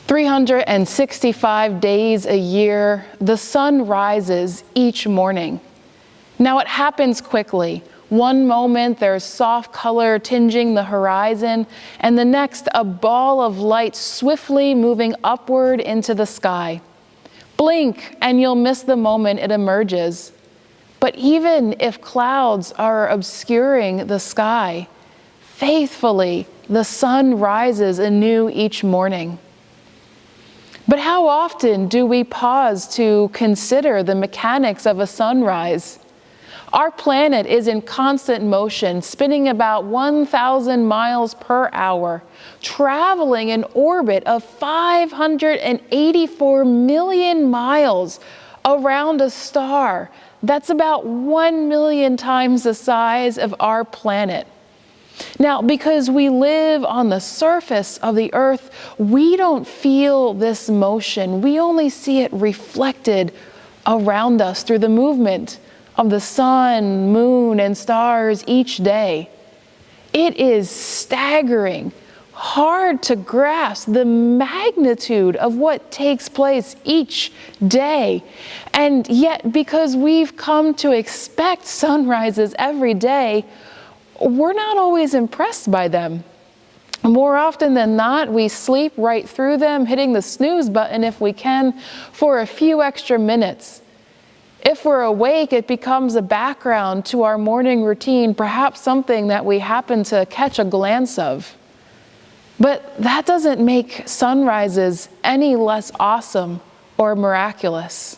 365 days a year, the sun rises each morning. Now it happens quickly. One moment there's soft color tinging the horizon, and the next a ball of light swiftly moving upward into the sky. Blink and you'll miss the moment it emerges. But even if clouds are obscuring the sky, faithfully the sun rises anew each morning. But how often do we pause to consider the mechanics of a sunrise? Our planet is in constant motion, spinning about 1,000 miles per hour, traveling an orbit of 584 million miles around a star that's about 1 million times the size of our planet. Now, because we live on the surface of the earth, we don't feel this motion. We only see it reflected around us through the movement of the sun, moon, and stars each day. It is staggering, hard to grasp the magnitude of what takes place each day. And yet, because we've come to expect sunrises every day, we're not always impressed by them. More often than not, we sleep right through them, hitting the snooze button if we can for a few extra minutes. If we're awake, it becomes a background to our morning routine, perhaps something that we happen to catch a glance of. But that doesn't make sunrises any less awesome or miraculous.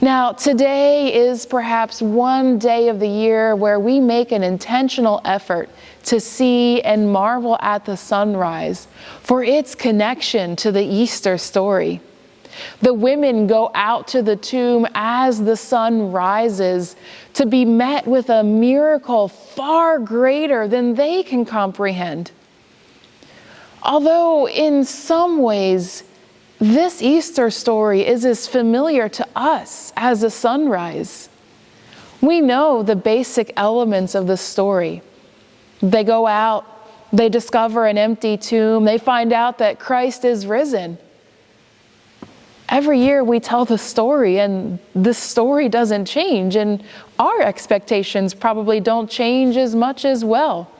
Now, today is perhaps one day of the year where we make an intentional effort to see and marvel at the sunrise for its connection to the Easter story. The women go out to the tomb as the sun rises to be met with a miracle far greater than they can comprehend. Although in some ways, this Easter story is as familiar to us as the sunrise. We know the basic elements of the story. They go out, they discover an empty tomb, they find out that Christ is risen. Every year we tell the story, and this story doesn't change, and our expectations probably don't change as much as well.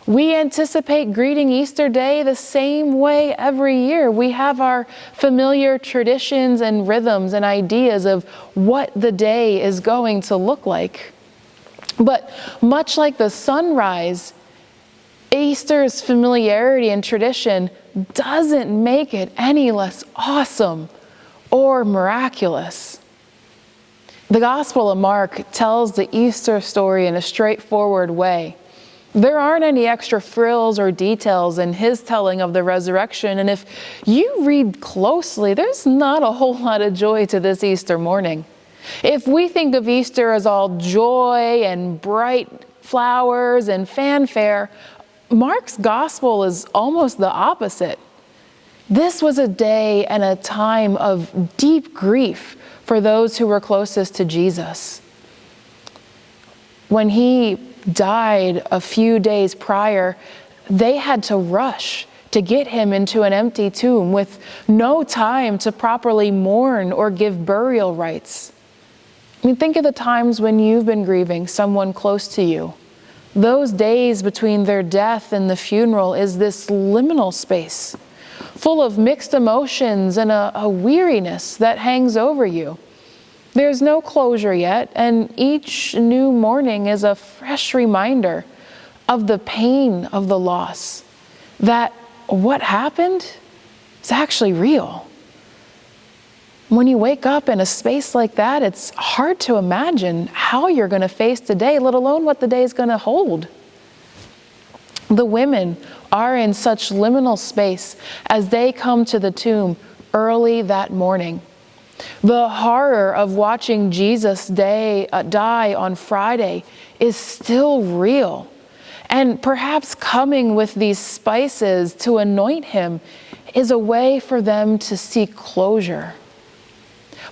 We anticipate greeting Easter Day the same way every year. We have our familiar traditions and rhythms and ideas of what the day is going to look like. But much like the sunrise, Easter's familiarity and tradition doesn't make it any less awesome or miraculous. The Gospel of Mark tells the Easter story in a straightforward way. There aren't any extra frills or details in his telling of the resurrection, and if you read closely, there's not a whole lot of joy to this Easter morning. If we think of Easter as all joy and bright flowers and fanfare, Mark's gospel is almost the opposite. This was a day and a time of deep grief for those who were closest to Jesus. When he died a few days prior, they had to rush to get him into an empty tomb with no time to properly mourn or give burial rites. I mean, think of the times when you've been grieving someone close to you. Those days between their death and the funeral is this liminal space, full of mixed emotions and a weariness that hangs over you. There's no closure yet, and each new morning is a fresh reminder of the pain of the loss, that what happened is actually real. When you wake up in a space like that, it's hard to imagine how you're going to face the day, let alone what the day is going to hold. The women are in such liminal space as they come to the tomb early that morning. The horror of watching Jesus die on Friday is still real. And perhaps coming with these spices to anoint him is a way for them to seek closure.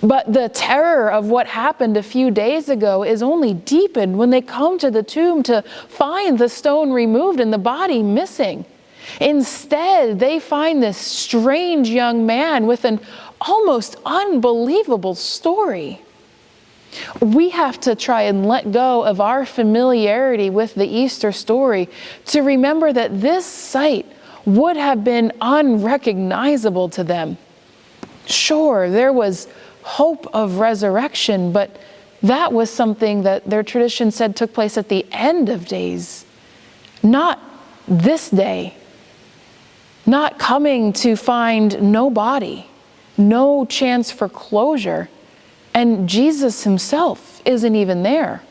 But the terror of what happened a few days ago is only deepened when they come to the tomb to find the stone removed and the body missing. Instead, they find this strange young man with an almost unbelievable story. We have to try and let go of our familiarity with the Easter story to remember that this sight would have been unrecognizable to them. Sure, there was hope of resurrection, but that was something that their tradition said took place at the end of days, not this day, not coming to find no body, no chance for closure, and Jesus himself isn't even there.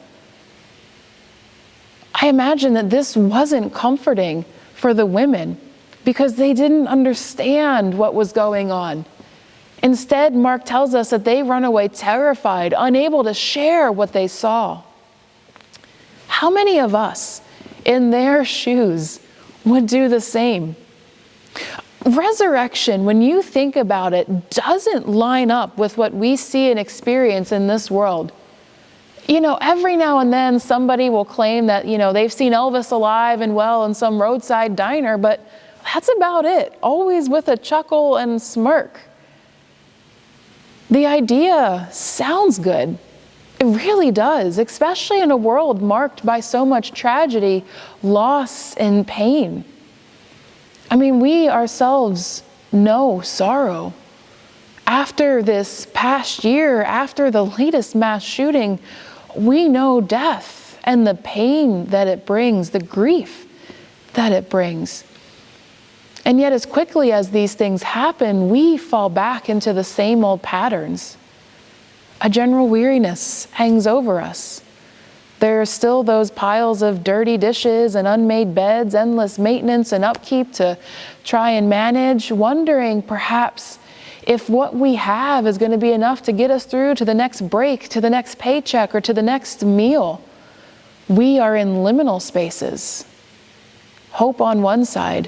I imagine that this wasn't comforting for the women because they didn't understand what was going on. Instead, Mark tells us that they run away terrified, unable to share what they saw. How many of us in their shoes would do the same? Resurrection, when you think about it, doesn't line up with what we see and experience in this world. Every now and then somebody will claim that, they've seen Elvis alive and well in some roadside diner, but that's about it, always with a chuckle and smirk. The idea sounds good. It really does, especially in a world marked by so much tragedy, loss, and pain. We ourselves know sorrow. After this past year, after the latest mass shooting, we know death and the pain that it brings, the grief that it brings. And yet, as quickly as these things happen, we fall back into the same old patterns. A general weariness hangs over us. There are still those piles of dirty dishes and unmade beds, endless maintenance and upkeep to try and manage, wondering perhaps if what we have is going to be enough to get us through to the next break, to the next paycheck, or to the next meal. We are in liminal spaces. Hope on one side,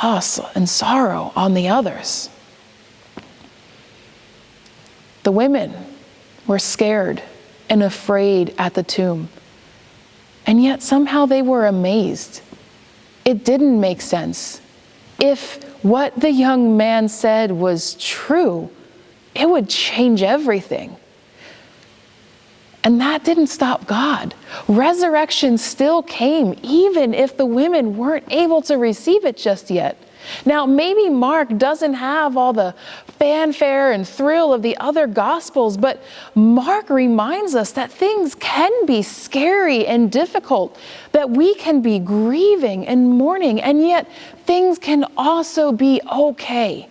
loss and sorrow on the others. The women were scared and afraid at the tomb. And yet somehow they were amazed. It didn't make sense. If what the young man said was true, it would change everything. And that didn't stop God. Resurrection still came, even if the women weren't able to receive it just yet. Now, maybe Mark doesn't have all the fanfare and thrill of the other Gospels, but Mark reminds us that things can be scary and difficult, that we can be grieving and mourning, and yet things can also be okay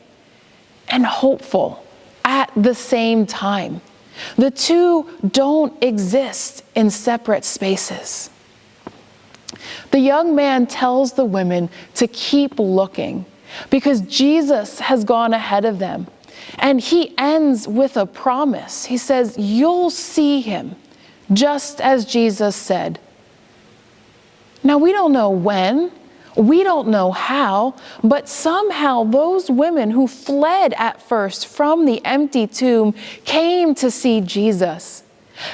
and hopeful at the same time. The two don't exist in separate spaces. The young man tells the women to keep looking because Jesus has gone ahead of them. And he ends with a promise. He says, "You'll see him, just as Jesus said." Now, we don't know when, we don't know how, but somehow those women who fled at first from the empty tomb came to see Jesus.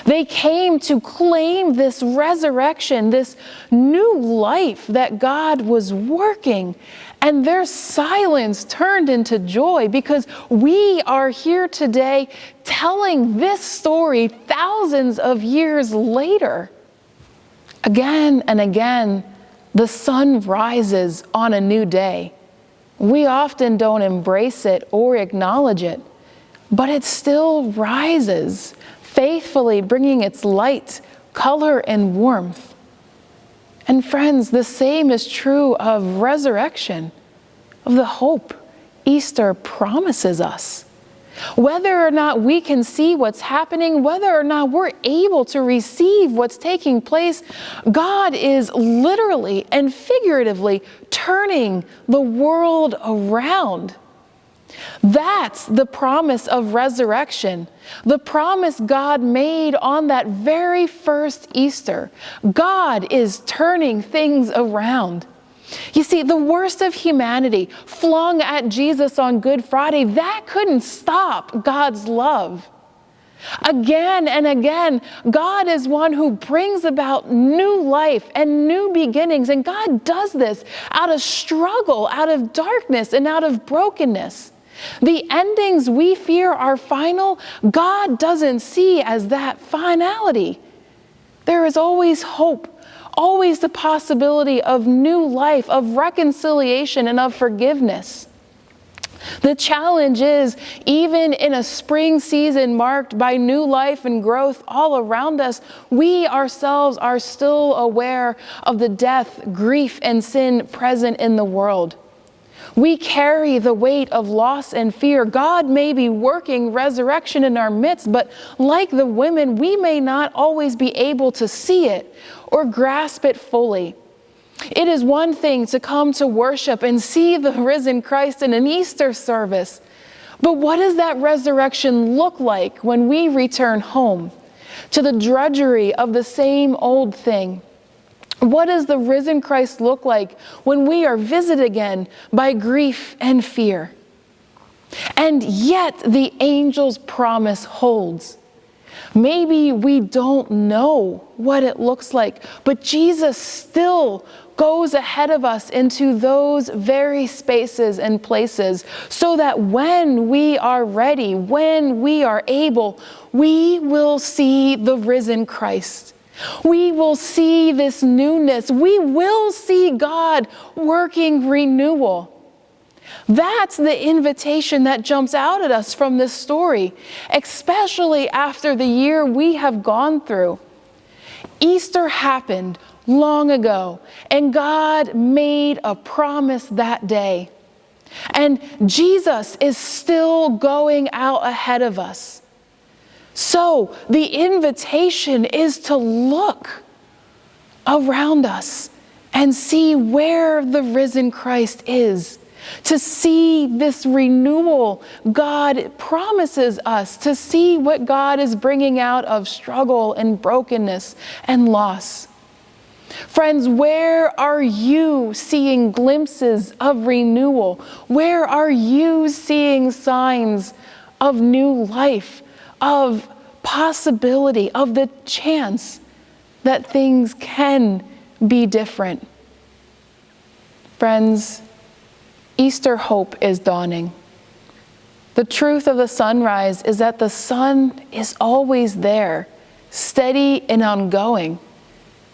They came to claim this resurrection, this new life that God was working, and their silence turned into joy because we are here today telling this story thousands of years later. Again and again, the sun rises on a new day. We often don't embrace it or acknowledge it, but it still rises, faithfully bringing its light, color, and warmth. And friends, the same is true of resurrection, of the hope Easter promises us. Whether or not we can see what's happening, whether or not we're able to receive what's taking place, God is literally and figuratively turning the world around. That's the promise of resurrection, the promise God made on that very first Easter. God is turning things around. You see, the worst of humanity flung at Jesus on Good Friday, that couldn't stop God's love. Again and again, God is one who brings about new life and new beginnings. And God does this out of struggle, out of darkness, and out of brokenness. The endings we fear are final, God doesn't see as that finality. There is always hope, always the possibility of new life, of reconciliation, and of forgiveness. The challenge is, even in a spring season marked by new life and growth all around us, we ourselves are still aware of the death, grief, and sin present in the world. We carry the weight of loss and fear. God may be working resurrection in our midst, but like the women, we may not always be able to see it or grasp it fully. It is one thing to come to worship and see the risen Christ in an Easter service, but what does that resurrection look like when we return home to the drudgery of the same old thing? What does the risen Christ look like when we are visited again by grief and fear? And yet the angel's promise holds. Maybe we don't know what it looks like, but Jesus still goes ahead of us into those very spaces and places so that when we are ready, when we are able, we will see the risen Christ. We will see this newness. We will see God working renewal. That's the invitation that jumps out at us from this story, especially after the year we have gone through. Easter happened long ago, and God made a promise that day. And Jesus is still going out ahead of us. So the invitation is to look around us and see where the risen Christ is, to see this renewal God promises us, to see what God is bringing out of struggle and brokenness and loss. Friends, where are you seeing glimpses of renewal? Where are you seeing signs of new life, of possibility, of the chance that things can be different? Friends, Easter hope is dawning. The truth of the sunrise is that the sun is always there, steady and ongoing.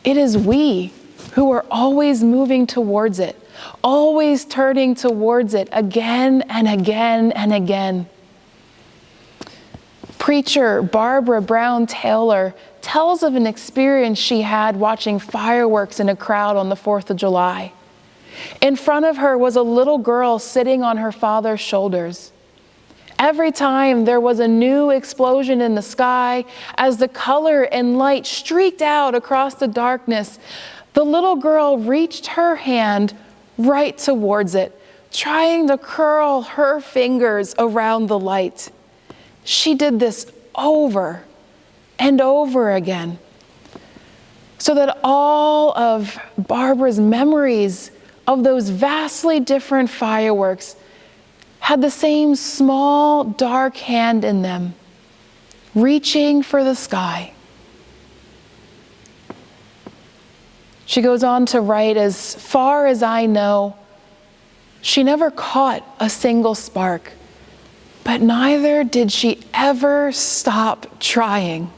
It is we who are always moving towards it, always turning towards it again and again and again. Preacher Barbara Brown Taylor tells of an experience she had watching fireworks in a crowd on the 4th of July. In front of her was a little girl sitting on her father's shoulders. Every time there was a new explosion in the sky, as the color and light streaked out across the darkness, the little girl reached her hand right towards it, trying to curl her fingers around the light. She did this over and over again, so that all of Barbara's memories of those vastly different fireworks had the same small, dark hand in them, reaching for the sky. She goes on to write, as far as I know, she never caught a single spark, but neither did she ever stop trying.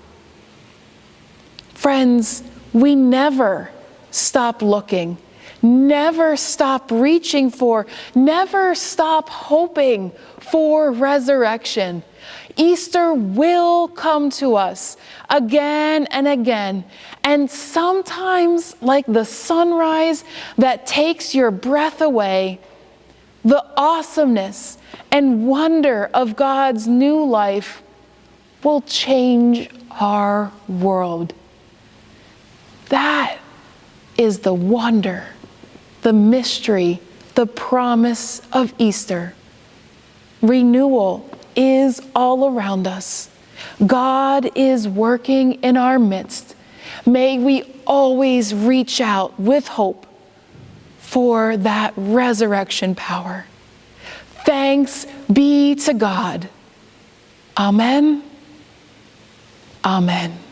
Friends, we never stop looking. Never stop reaching for, never stop hoping for resurrection. Easter will come to us again and again, and sometimes, like the sunrise that takes your breath away, the awesomeness and wonder of God's new life will change our world. That is the wonder, the mystery, the promise of Easter. Renewal is all around us. God is working in our midst. May we always reach out with hope for that resurrection power. Thanks be to God. Amen Amen.